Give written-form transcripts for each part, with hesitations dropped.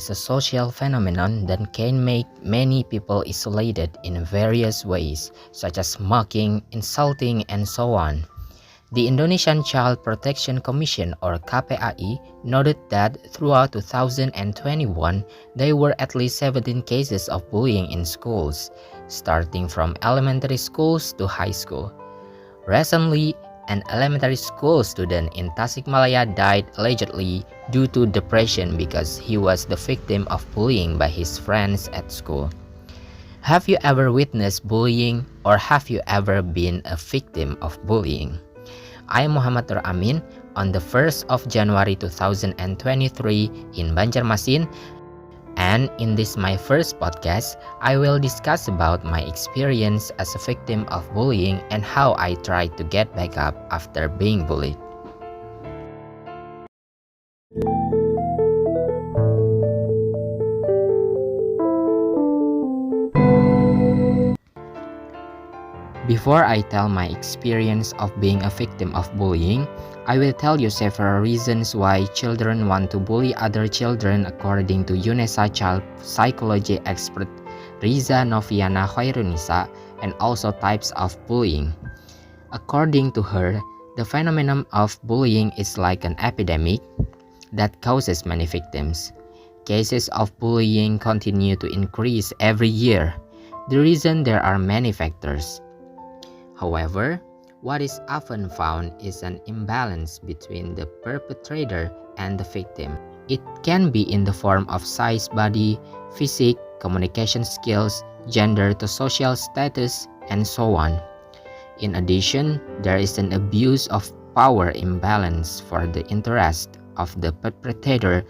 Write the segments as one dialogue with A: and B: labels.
A: is a social phenomenon that can make many people isolated in various ways, such as mocking, insulting, and so on. The Indonesian Child Protection Commission or KPAI noted that throughout 2021, there were at least 17 cases of bullying in schools, starting from elementary schools to high school. Recently, an elementary school student in Tasikmalaya died allegedly due to depression because he was the victim of bullying by his friends at school. Have you ever witnessed bullying or have you ever been a victim of bullying? I am Muhammad Noor Amin on the 1st of January 2023 in Banjarmasin, and in this my first podcast, I will discuss about my experience as a victim of bullying and how I tried to get back up after being bullied. Before I tell my experience of being a victim of bullying, I will tell you several reasons why children want to bully other children according to UNESA child psychology expert Riza Noviana Khairunisa, and also types of bullying. According to her, the phenomenon of bullying is like an epidemic that causes many victims. Cases of bullying continue to increase every year. The reason there are many factors. However, what is often found is an imbalance between the perpetrator and the victim. It can be in the form of size, body, physique, communication skills, gender to social status, and so on. In addition, there is an abuse of power imbalance for the interest of the perpetrator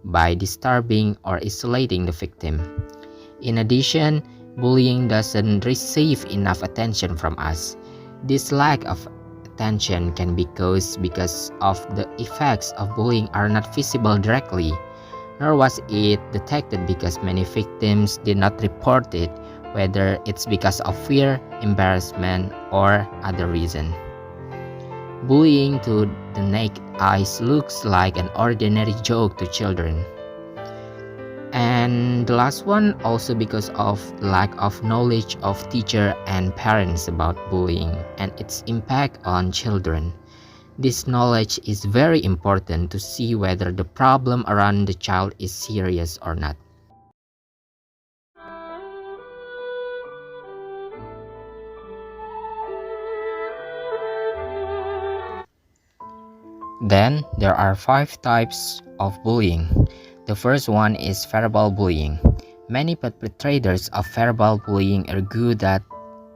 A: by disturbing or isolating the victim. In addition, bullying doesn't receive enough attention from us. This lack of attention can be caused because of the effects of bullying are not visible directly, nor was it detected because many victims did not report it, whether it's because of fear, embarrassment, or other reason. Bullying to the naked eyes looks like an ordinary joke to children. And the last one, also because of lack of knowledge of teacher and parents about bullying and its impact on children. This knowledge is very important to see whether the problem around the child is serious or not. Then there are 5 types of bullying. The first one is verbal bullying. Many perpetrators of verbal bullying argue that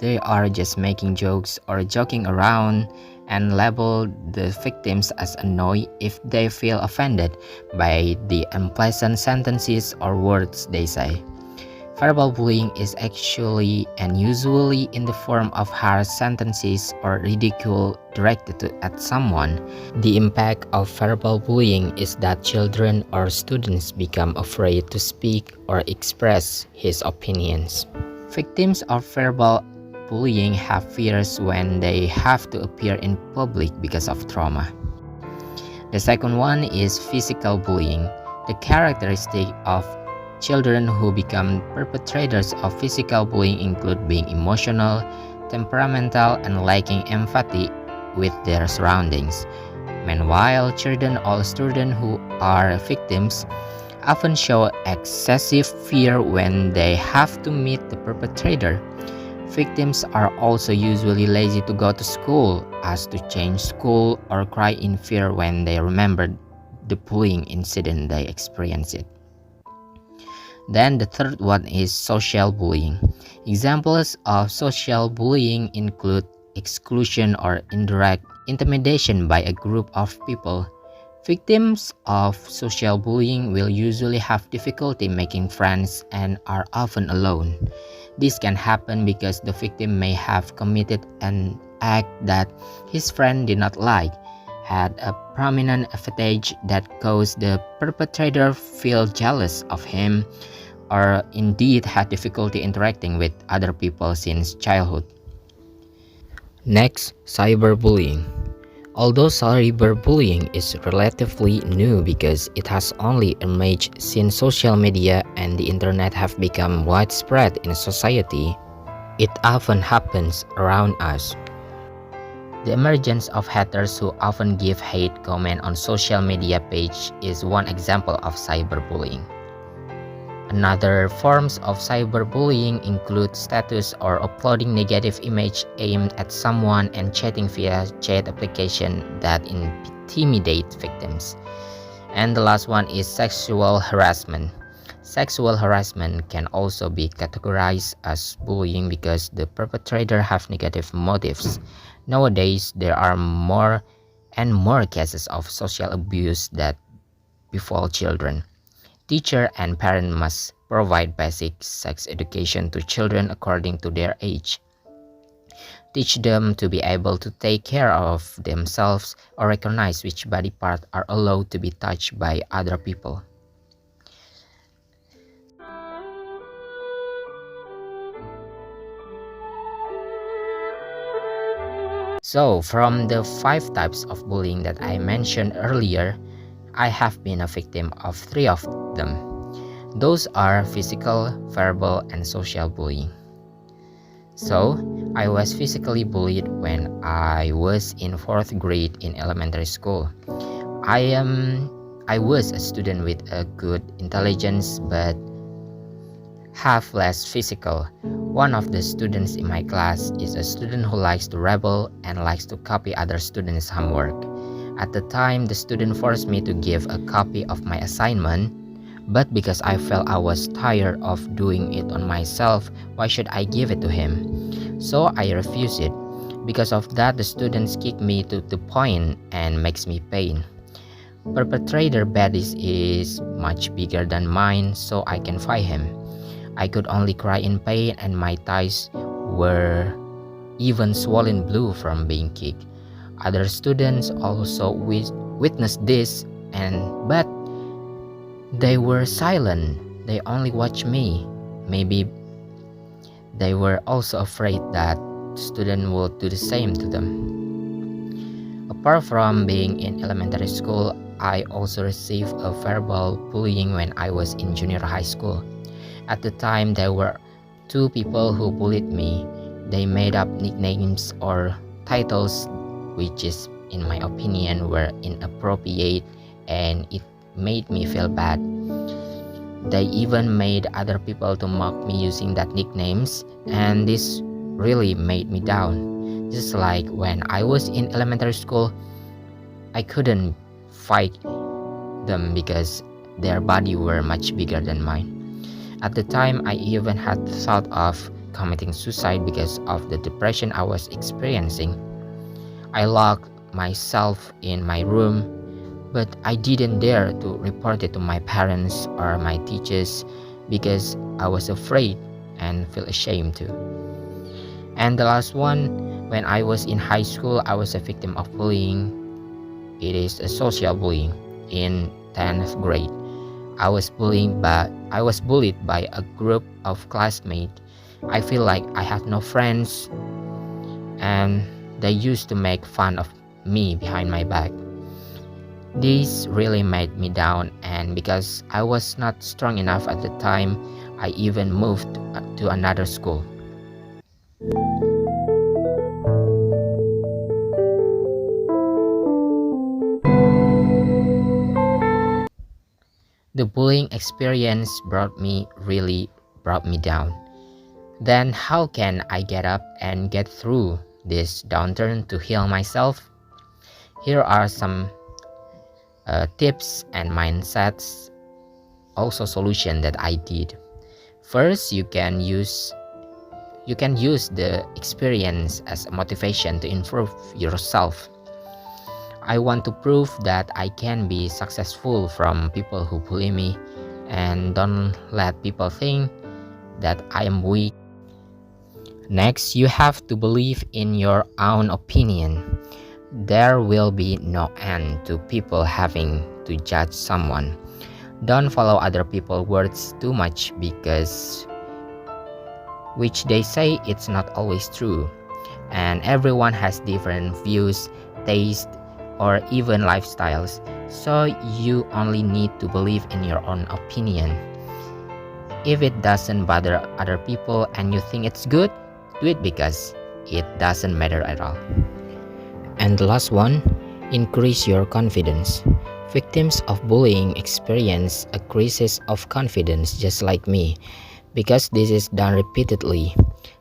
A: they are just making jokes or joking around and label the victims as annoyed if they feel offended by the unpleasant sentences or words they say. Verbal bullying is actually and usually in the form of harsh sentences or ridicule directed at someone. The impact of verbal bullying is that children or students become afraid to speak or express his opinions. Victims of verbal bullying have fears when they have to appear in public because of trauma. The second one is physical bullying. The characteristic of children who become perpetrators of physical bullying include being emotional, temperamental, and lacking empathy with their surroundings. Meanwhile, children or students who are victims often show excessive fear when they have to meet the perpetrator. Victims are also usually lazy to go to school, ask to change school, or cry in fear when they remember the bullying incident they experienced. Then the third one is social bullying. Examples of social bullying include exclusion or indirect intimidation by a group of people. Victims of social bullying will usually have difficulty making friends and are often alone. This can happen because the victim may have committed an act that his friend did not like, had a prominent advantage that caused the perpetrator feel jealous of him, or indeed had difficulty interacting with other people since childhood. Next, cyberbullying. Although cyberbullying is relatively new because it has only emerged since social media and the internet have become widespread in society, it often happens around us. The emergence of haters who often give hate comment on social media page is one example of cyberbullying. Another forms of cyberbullying include status or uploading negative image aimed at someone and chatting via chat application that intimidate victims. And the last one is sexual harassment. Sexual harassment can also be categorized as bullying because the perpetrator have negative motives. Nowadays, there are more and more cases of social abuse that befall children. Teacher and parent must provide basic sex education to children according to their age. Teach them to be able to take care of themselves or recognize which body part are allowed to be touched by other people. So, from the 5 types of bullying that I mentioned earlier, I have been a victim of 3 of them. Those are physical, verbal, and social bullying. So, I was physically bullied when I was in 4th grade in elementary school. I was a student with a good intelligence but have less physical. One of the students in my class is a student who likes to rebel and likes to copy other students' homework. At the time, the student forced me to give a copy of my assignment, but because I felt I was tired of doing it on myself, why should I give it to him? So I refused it. Because of that, the students kick me to the point and makes me pain. Perpetrator body is much bigger than mine, so I can fight him. I could only cry in pain and my thighs were even swollen blue from being kicked. Other students also witnessed this but they were silent. They only watched me. Maybe they were also afraid that students would do the same to them. Apart from being in elementary school, I also received a verbal bullying when I was in junior high school. At the time, there were 2 people who bullied me. They made up nicknames or titles which is, in my opinion, were inappropriate and it made me feel bad. They even made other people to mock me using that nicknames, and this really made me down. Just like when I was in elementary school, I couldn't fight them because their body were much bigger than mine. At the time, I even had thought of committing suicide because of the depression I was experiencing. I locked myself in my room, but I didn't dare to report it to my parents or my teachers because I was afraid and feel ashamed too. And the last one, when I was in high school, I was a victim of bullying. It is a social bullying in 10th grade. I was bullied by a group of classmates. I feel like I have no friends and they used to make fun of me behind my back. This really made me down, and because I was not strong enough at the time, I even moved to another school. The bullying experience really brought me down. Then how can I get up and get through this downturn to heal myself? Here are some tips and mindsets, also solution that I did. First, you can use the experience as a motivation to improve yourself. I want to prove that I can be successful from people who bully me, and don't let people think that I am weak. Next, you have to believe in your own opinion. There will be no end to people having to judge someone. Don't follow other people's words too much because which they say it's not always true. And everyone has different views, taste, or even lifestyles. So you only need to believe in your own opinion. If it doesn't bother other people and you think it's good, do it because it doesn't matter at all. And the last one, increase your confidence. Victims of bullying experience a crisis of confidence just like me, because this is done repeatedly.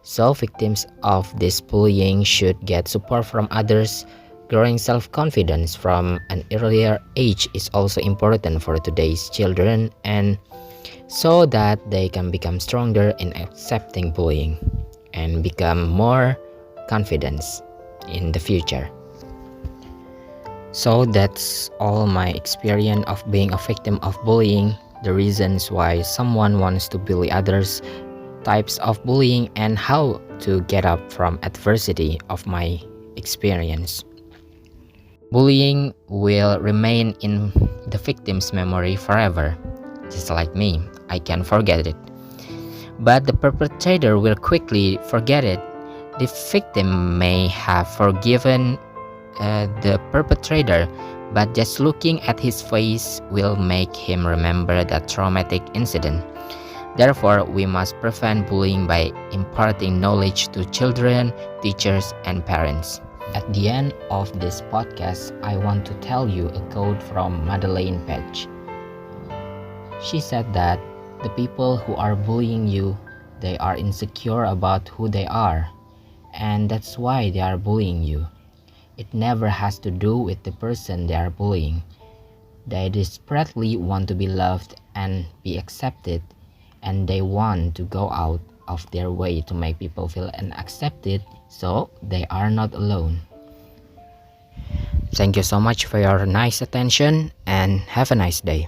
A: So victims of this bullying should get support from others. Growing self-confidence from an earlier age is also important for today's children, and so that they can become stronger in accepting bullying and become more confident in the future. So that's all my experience of being a victim of bullying, the reasons why someone wants to bully others, types of bullying, and how to get up from adversity of my experience. Bullying will remain in the victim's memory forever, just like me. I can't forget it. But the perpetrator will quickly forget it. The victim may have forgiven the perpetrator, but just looking at his face will make him remember that traumatic incident. Therefore, we must prevent bullying by imparting knowledge to children, teachers, and parents. At the end of this podcast, I want to tell you a quote from Madeleine Page. She said that the people who are bullying you, they are insecure about who they are, and that's why they are bullying you. It never has to do with the person they are bullying. They desperately want to be loved and be accepted, and they want to go out of their way to make people feel accepted, so they are not alone. Thank you so much for your nice attention, and have a nice day.